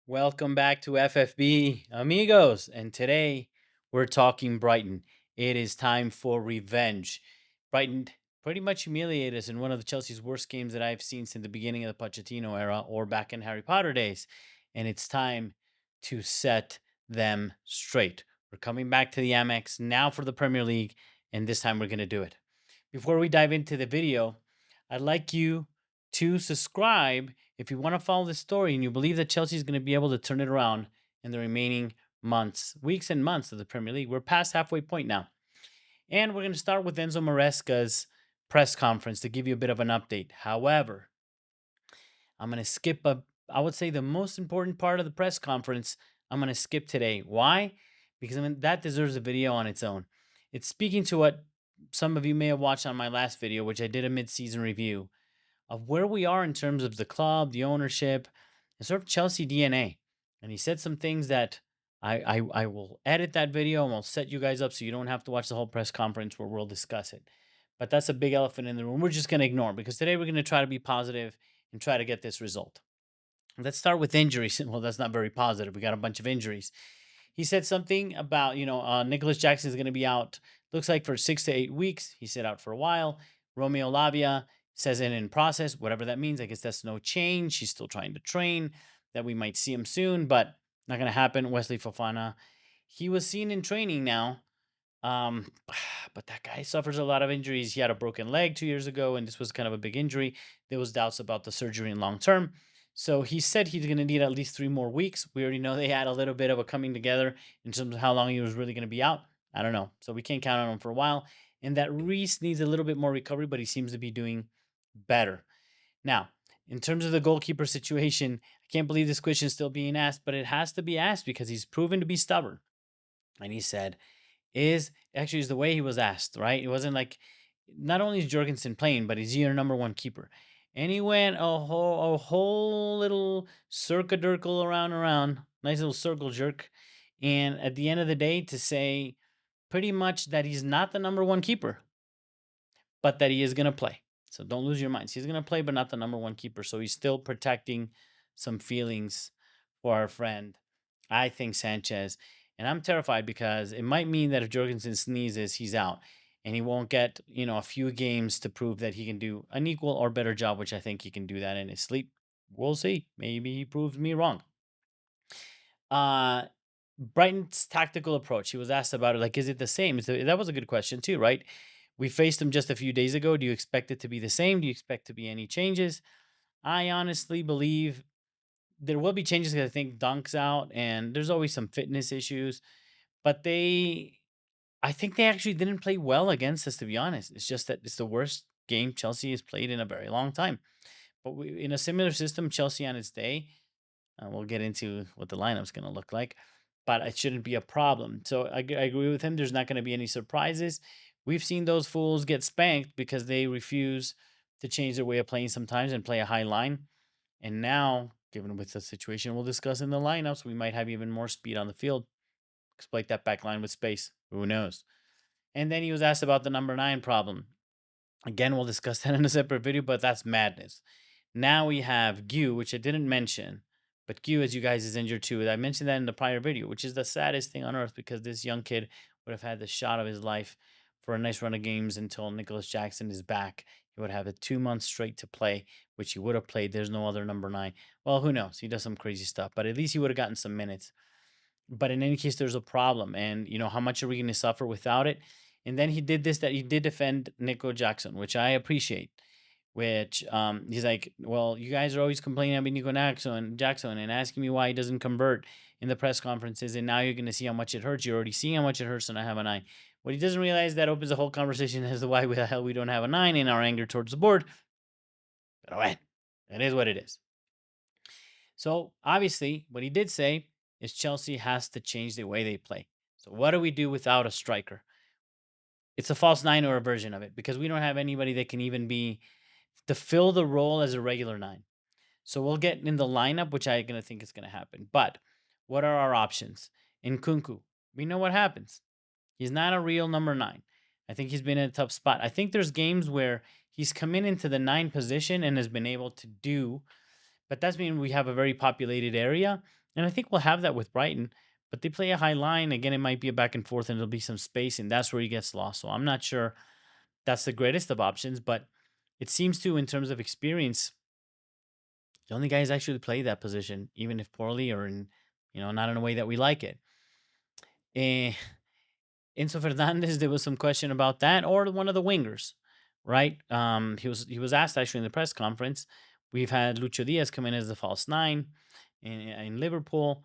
Welcome back to FFB, amigos. And today we're talking Brighton. It is time for revenge. Brighton pretty much humiliated us in one of the Chelsea's worst games that I've seen since the beginning of the Pochettino era or back in Harry Potter days. And it's time to set them straight. We're coming back to the Amex now for the Premier League, and this time we're going to do it. Before we dive into the video, I'd like you to subscribe if you want to follow this story and you believe that Chelsea is going to be able to turn it around in the remaining months, weeks and months of the Premier League. We're past halfway point now. And we're going to start with Enzo Maresca's press conference to give you a bit of an update. However, I'm going to skip I would say the most important part of the press conference. I'm going to skip today. Why? Because that deserves a video on its own. It's speaking to what some of you may have watched on my last video, which I did a mid-season review of where we are in terms of the club, the ownership, and sort of Chelsea DNA. And he said some things that I will edit that video and we'll set you guys up so you don't have to watch the whole press conference where we'll discuss it. But that's a big elephant in the room. We're just going to ignore because today we're going to try to be positive and try to get this result. Let's start with injuries. Well, that's not very positive. We got a bunch of injuries. He said something about, Nicolas Jackson is going to be out, looks like for 6 to 8 weeks. He said out for a while. Romeo Lavia says in process, whatever that means. I guess that's no change. He's still trying to train, that we might see him soon, but not going to happen. Wesley Fofana, he was seen in training now. Um, but that guy suffers a lot of injuries. He had a broken leg 2 years ago, and this was kind of a big injury. There was doubts about the surgery in long term. So he said he's going to need at least 3 more weeks. We already know they had a little bit of a coming together in terms of how long he was really going to be out. I don't know. So we can't count on him for a while. And that Reese needs a little bit more recovery, but he seems to be doing better. Now, in terms of the goalkeeper situation, I can't believe this question is still being asked, but it has to be asked because he's proven to be stubborn. And he said, is the way he was asked, right? It wasn't like not only is Jorgensen playing, but he's your number one keeper. And he went a whole little circle around, nice little circle jerk. And at the end of the day, to say pretty much that he's not the number one keeper, but that he is going to play. So don't lose your minds. He's going to play, but not the number one keeper. So he's still protecting some feelings for our friend, I think, Sanchez. And I'm terrified because it might mean that if Jorgensen sneezes, he's out. And he won't get, a few games to prove that he can do an equal or better job, which I think he can do that in his sleep. We'll see. Maybe he proves me wrong. Uh Brighton's tactical approach. He was asked about it. Like, is it the same? That was a good question too, right? We faced him just a few days ago. Do you expect it to be the same? Do you expect to be any changes? I honestly believe there will be changes because I think Dunk's out and there's always some fitness issues. But I think they actually didn't play well against us, to be honest. It's just that it's the worst game Chelsea has played in a very long time. But in a similar system, Chelsea on its day, we'll get into what the lineup's going to look like, but it shouldn't be a problem. So I agree with him. There's not going to be any surprises. We've seen those fools get spanked because they refuse to change their way of playing sometimes and play a high line. And now, given with the situation we'll discuss in the lineups, we might have even more speed on the field. Exploit that back line with space. Who knows? And then he was asked about the number 9 problem. Again, we'll discuss that in a separate video, but that's madness. Now we have Gu, which I didn't mention, but Gu, as you guys, is injured too. I mentioned that in the prior video, which is the saddest thing on earth because this young kid would have had the shot of his life for a nice run of games until Nicolas Jackson is back. He would have a 2 months straight to play, which he would have played. There's no other number 9. Well, who knows? He does some crazy stuff, but at least he would have gotten some minutes. But in any case, there's a problem. And, how much are we going to suffer without it? And then he did this, that he did defend Nico Jackson, which I appreciate. Which he's like, well, you guys are always complaining about Nico Jackson and asking me why he doesn't convert in the press conferences. And now you're going to see how much it hurts. You're already seeing how much it hurts, and I have an eye. What he doesn't realize, that opens a whole conversation as to why the hell we don't have a 9 in our anger towards the board. But oh, it is what it is. So obviously, what he did say is Chelsea has to change the way they play. So what do we do without a striker? It's a false 9 or a version of it because we don't have anybody that can even be to fill the role as a regular 9. So we'll get in the lineup, which I'm going to think is going to happen. But what are our options? In Kunku, we know what happens. He's not a real number 9. I think he's been in a tough spot. I think there's games where he's come in into the 9 position and has been able to do, but that's mean we have a very populated area. And I think we'll have that with Brighton, but they play a high line. Again, it might be a back and forth and there'll be some space, and that's where he gets lost. So I'm not sure that's the greatest of options, but it seems to, in terms of experience, the only guy who's actually played that position, even if poorly or not in a way that we like it. Eh, Enzo Fernandez, there was some question about that, or one of the wingers, right? He was asked actually in the press conference. We've had Lucho Diaz come in as the false nine in Liverpool.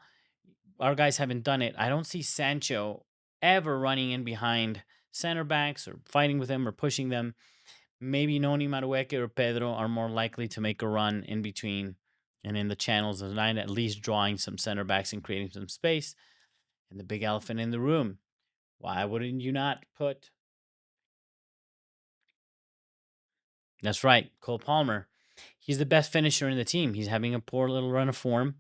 Our guys haven't done it. I don't see Sancho ever running in behind center backs or fighting with them or pushing them. Maybe Noni Marueke or Pedro are more likely to make a run in between and in the channels of the line, at least drawing some center backs and creating some space. And the big elephant in the room. Why wouldn't you not put? That's right, Cole Palmer. He's the best finisher in the team. He's having a poor little run of form,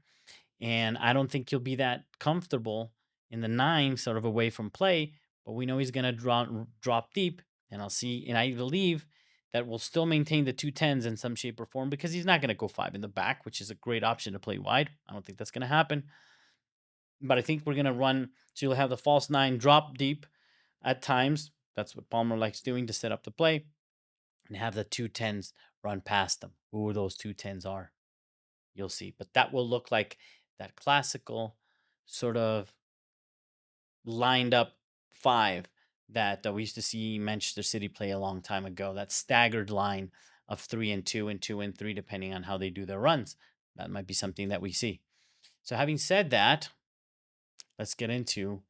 and I don't think he'll be that comfortable in the nine, sort of away from play. But we know he's going to drop deep, and I'll see. And I believe that we'll still maintain the two tens in some shape or form because he's not going to go five in the back, which is a great option to play wide. I don't think that's going to happen. But I think we're going to run. So you'll have the false nine drop deep at times. That's what Palmer likes doing to set up the play, and have the two tens run past them. Who those two tens are, you'll see. But that will look like that classical sort of lined up five that we used to see Manchester City play a long time ago. That staggered line of 3 and 2 and 2 and 3, depending on how they do their runs. That might be something that we see. So, having said that, let's get into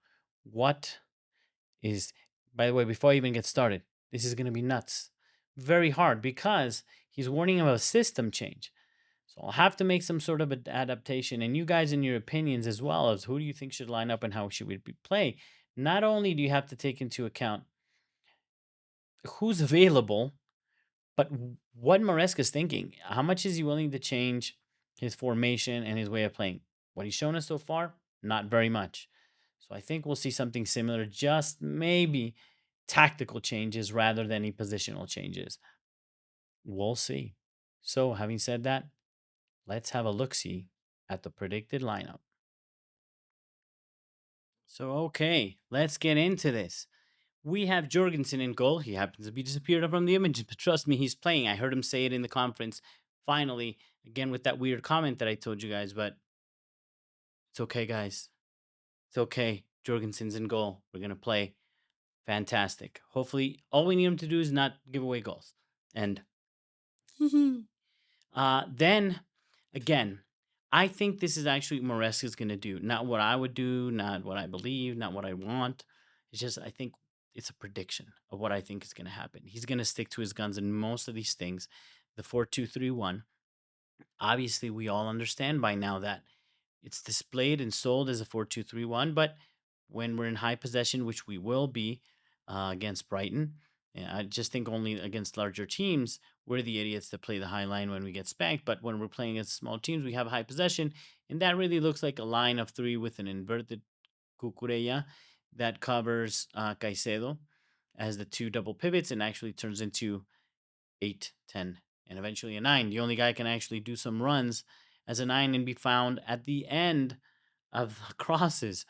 what is, by the way, before I even get started, this is going to be nuts. Very hard because he's warning about a system change. So I'll have to make some sort of adaptation. And you guys, in your opinions as well, as who do you think should line up and how should we play? Not only do you have to take into account who's available, but what Maresca's thinking. How much is he willing to change his formation and his way of playing? What he's shown us so far, not very much. So I think we'll see something similar, just maybe tactical changes rather than any positional changes. We'll see. So, having said that, let's have a look see at the predicted lineup. So, okay, let's get into this. We have Jorgensen in goal. He happens to be disappeared from the images, but trust me, he's playing. I heard him say it in the conference. Finally, again with that weird comment that I told you guys, but it's okay, guys. It's okay. Jorgensen's in goal. We're gonna play fantastic. Hopefully, all we need him to do is not give away goals. And then again, I think this is actually what Maresca's going to do. Not what I would do, not what I believe, not what I want. It's just, I think it's a prediction of what I think is going to happen. He's going to stick to his guns in most of these things. The 4-2-3-1. Obviously, we all understand by now that it's displayed and sold as a 4-2-3-1, but when we're in high possession, which we will be against Brighton, I just think only against larger teams, we're the idiots that play the high line when we get spanked. But when we're playing against small teams, we have high possession, and that really looks like a line of three with an inverted cucurella that covers Caicedo as the two double pivots and actually turns into 8, 10, and eventually a 9. The only guy can actually do some runs as a 9 and be found at the end of the crosses.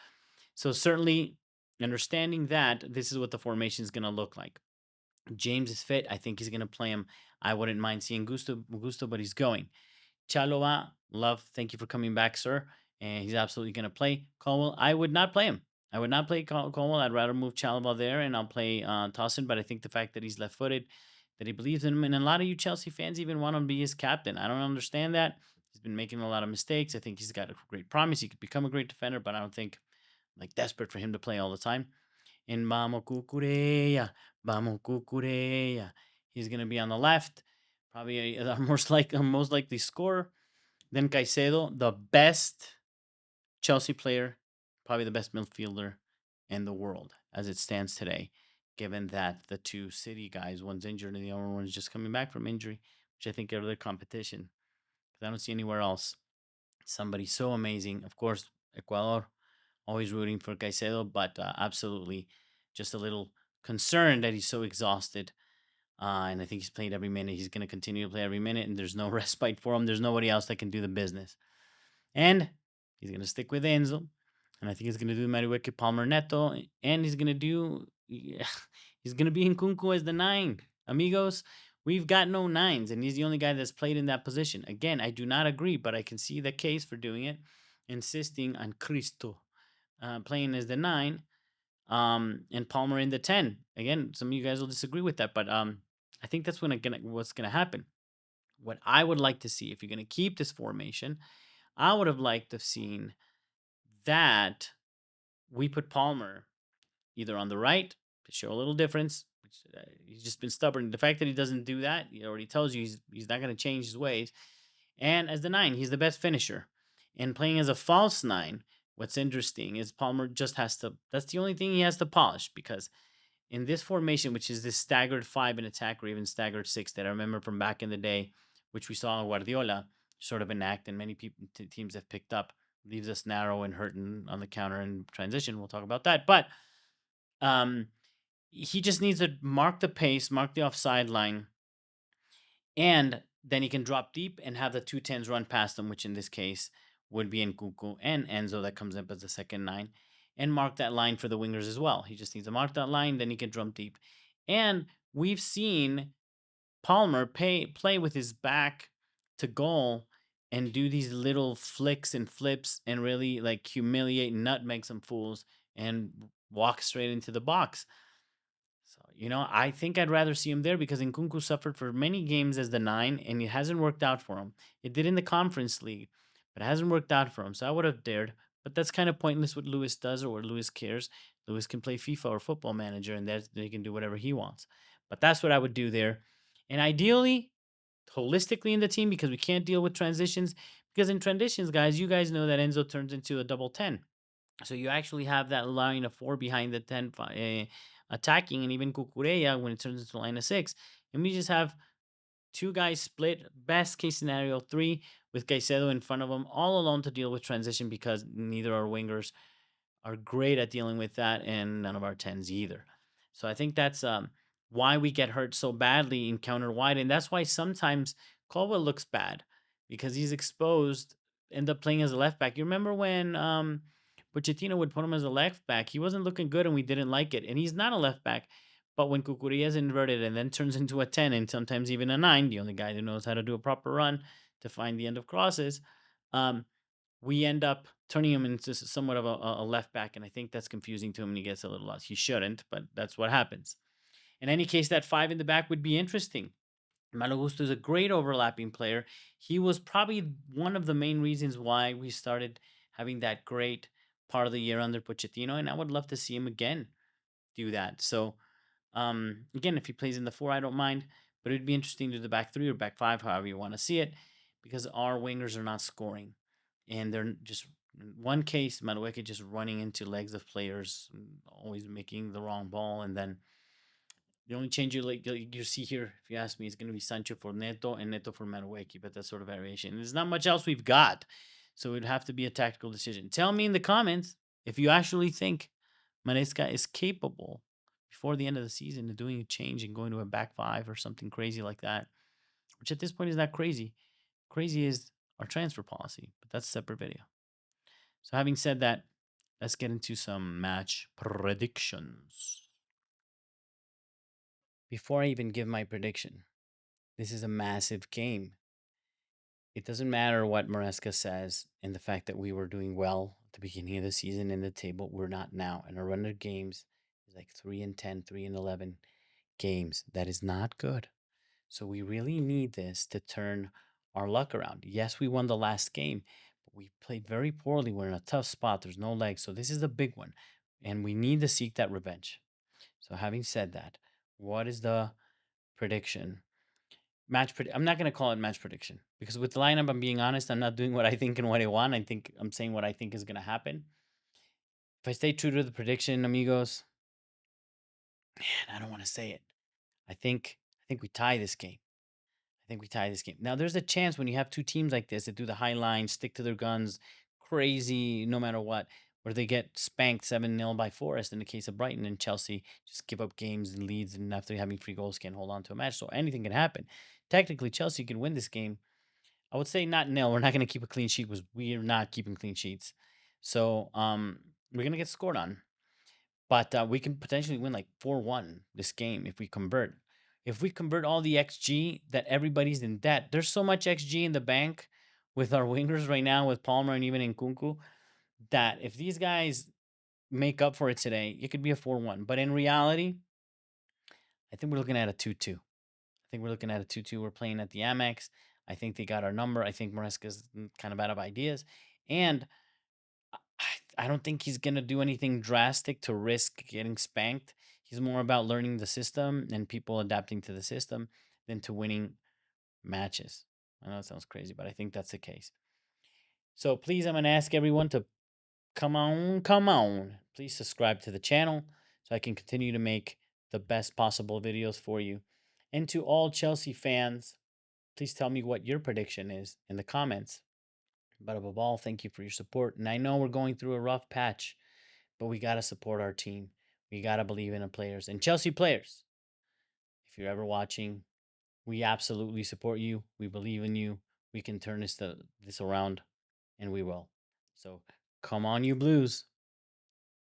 So certainly understanding that this is what the formation is going to look like. James is fit. I think he's going to play him. I wouldn't mind seeing Gusto, but he's going. Chalova, love, thank you for coming back, sir. And he's absolutely going to play. Colwell, I would not play him. I would not play Colwell. I'd rather move Chalova there and I'll play Tossin. But I think the fact that he's left footed, that he believes in him, and a lot of you Chelsea fans even want him to be his captain. I don't understand that. He's been making a lot of mistakes. I think he's got a great promise. He could become a great defender, but I don't think I'm like desperate for him to play all the time. And Vamos Cucureya, Vamos Cucureya. He's going to be on the left, probably a most likely scorer. Then Caicedo, the best Chelsea player, probably the best midfielder in the world as it stands today, given that the two City guys, one's injured and the other one's just coming back from injury, which I think are their competition. Because I don't see anywhere else somebody so amazing. Of course, Ecuador, always rooting for Caicedo, but absolutely just a little concerned that he's so exhausted. And I think he's played every minute. He's going to continue to play every minute, and there's no respite for him. There's nobody else that can do the business. And He's going to stick with Enzo, and I think he's going to do Madueke Palmer Neto, and he's going to do, yeah, he's going to be in Kunku as the nine. Amigos, we've got no nines, and he's the only guy that's played in that position. Again, I do not agree, but I can see the case for doing it, insisting on Cristo playing as the nine, and Palmer in the 10. Again, some of you guys will disagree with that, but I think that's what's gonna happen. What I would like to see, if you're gonna keep this formation, I would have liked to have seen that we put Palmer either on the right to show a little difference. Which, he's just been stubborn. The fact that he doesn't do that, he already tells you he's not gonna change his ways. And as the nine, he's the best finisher. And playing as a false nine, what's interesting is Palmer just has to. That's the only thing he has to polish, because in this formation, which is this staggered five in attack or even staggered six that I remember from back in the day, which we saw in Guardiola sort of enact and many people teams have picked up, leaves us narrow and hurting on the counter and transition. We'll talk about that, but um, he just needs to mark the pace, mark the offside line, and then he can drop deep and have the two tens run past him, which in this case would be Nkunku and Enzo that comes up as the second nine, and mark that line for the wingers as well. He just needs to mark that line, then he can drum deep. And we've seen Palmer play with his back to goal and do these little flicks and flips and really like humiliate and nutmeg some fools and walk straight into the box. So, I think I'd rather see him there because Nkunku suffered for many games as the nine, and it hasn't worked out for him. It did in the Conference League, but it hasn't worked out for him. So I would have dared. But that's kind of pointless what Lewis does or what Lewis cares. Lewis can play FIFA or Football Manager, and he can do whatever he wants. But that's what I would do there. And ideally, holistically in the team, because we can't deal with transitions. Because in transitions, guys, you guys know that Enzo turns into a double 10. So you actually have that line of four behind the 10 attacking, and even Kukureya when it turns into a line of six. And we just have two guys split, best case scenario, three with Caicedo in front of them, all alone to deal with transition because neither our wingers are great at dealing with that, and none of our tens either. So I think that's why we get hurt so badly in counter wide, and that's why sometimes Colwell looks bad because he's exposed, end up playing as a left back. You remember when Pochettino would put him as a left back? He wasn't looking good, and we didn't like it. And he's not a left back, but when Kukuria is inverted and then turns into a 10 and sometimes even a 9, the only guy who knows how to do a proper run to find the end of crosses, um, we end up turning him into somewhat of a left back, and I think that's confusing to him, and he gets a little lost. He shouldn't, but that's what happens. In any case, that five in the back would be interesting. Malo Gusto is a great overlapping player. He was probably one of the main reasons why we started having that great part of the year under Pochettino, and I would love to see him again do that. So, again, if he plays in the four, I don't mind, but it'd be interesting to do the back three or back five, however you want to see it, because our wingers are not scoring, and they're just in one case, Madueke just running into legs of players, always making the wrong ball, and then the only change you see here, if you ask me, is going to be Sancho for Neto and Neto for Madueke, but that's sort of variation. There's not much else we've got, so it'd have to be a tactical decision. Tell me in the comments if you actually think Maresca is capable before the end of the season of doing a change and going to a back five or something crazy like that, which at this point is not crazy. Crazy is our transfer policy, but that's a separate video. So having said that, let's get into some match predictions. Before I even give my prediction, this is a massive game. It doesn't matter what Maresca says and the fact that we were doing well at the beginning of the season in the table. We're not now. And our run of games is like 3-10, 3-11 games. That is not good. So we really need this to turn our luck around. Yes, we won the last game, but we played very poorly. We're in a tough spot. There's no legs. So this is a big one. And we need to seek that revenge. So having said that, what is the prediction? I'm not going to call it match prediction because with the lineup, I'm being honest, I'm not doing what I think and what I want. I think I'm saying what I think is going to happen. If I stay true to the prediction, amigos, man, I don't want to say it. I think we tie this game. I think we tie this game. Now, there's a chance when you have two teams like this that do the high line, stick to their guns, crazy no matter what, where they get spanked 7-0 by Forest in the case of Brighton, and Chelsea just give up games and leads, and after having free goals can't hold on to a match. So anything can happen. Technically, Chelsea can win this game I would say not nil. We're not going to keep a clean sheet. Was we are not keeping clean sheets, so we're going to get scored on. But we can potentially win like 4-1 this game if we convert. If we convert all the XG that everybody's in debt, there's so much XG in the bank with our wingers right now, with Palmer and even in Kunku, that if these guys make up for it today, it could be a 4-1. But in reality, I think we're looking at a 2-2. I think we're looking at a 2-2. We're playing at the Amex. I think they got our number. I think Maresca's kind of out of ideas. And I don't think he's going to do anything drastic to risk getting spanked. He's more about learning the system and people adapting to the system than to winning matches. I know it sounds crazy, but I think that's the case. So please, I'm going to ask everyone to come on, come on. Please subscribe to the channel so I can continue to make the best possible videos for you. And to all Chelsea fans, please tell me what your prediction is in the comments. But above all, thank you for your support. And I know we're going through a rough patch, but we got to support our team. We got to believe in the players. And Chelsea players, if you're ever watching, we absolutely support you. We believe in you. We can turn this around, and we will. So come on, you Blues.